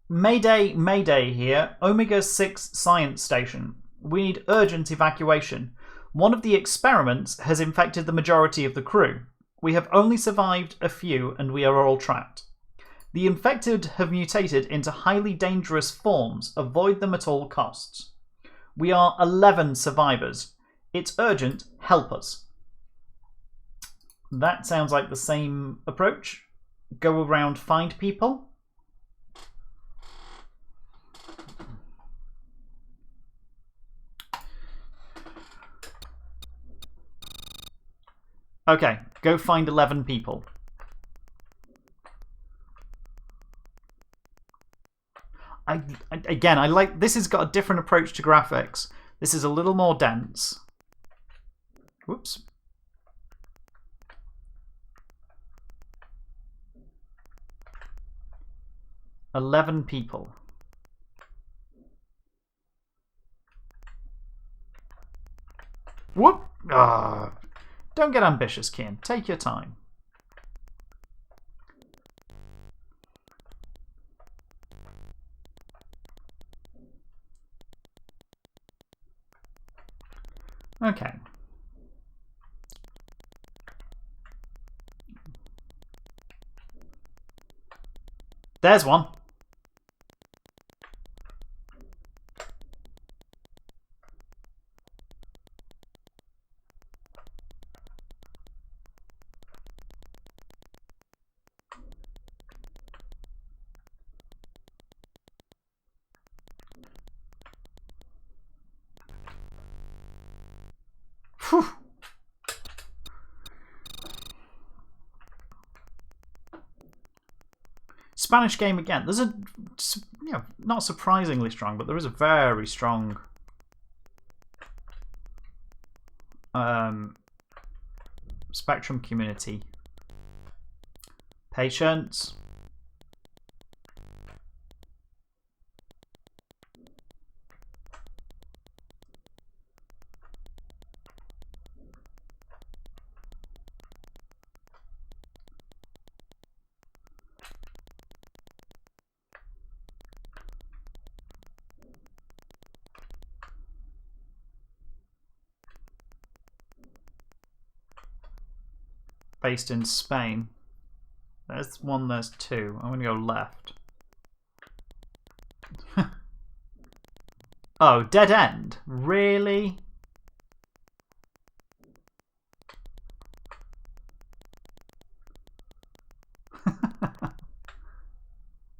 Mayday, Mayday here. Omega 6 Science Station. We need urgent evacuation. One of the experiments has infected the majority of the crew. We have only survived a few and we are all trapped. The infected have mutated into highly dangerous forms. Avoid them at all costs. We are 11 survivors. It's urgent. Help us. That sounds like the same approach. Go around, find people. Okay, go find 11 people. Again, I like this. Has got a different approach to graphics. This is a little more dense. Whoops. $11 people. Whoop! Ah. Don't get ambitious, Kian. Take your time. Okay. There's one. Whew. Spanish game again. There's a, you know, not surprisingly strong, but there is a very strong Spectrum community. Patience. Based in Spain. There's one, there's two. I'm going to go left. Oh, dead end? Really?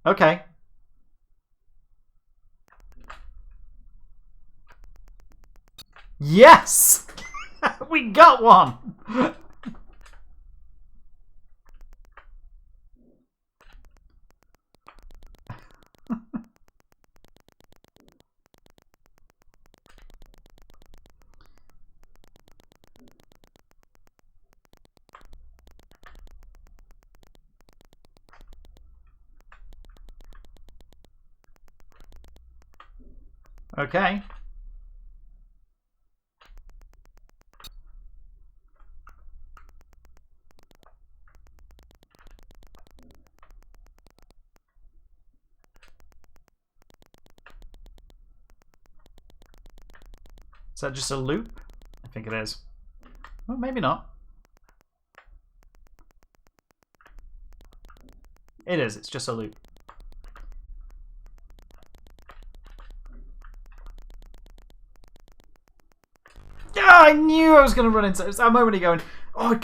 Okay. Yes! We got one! Okay. Is that just a loop? I think it is. Well, maybe not. It is. It's just a loop. Yeah, I knew I was going to run into it. A moment ago, and oh,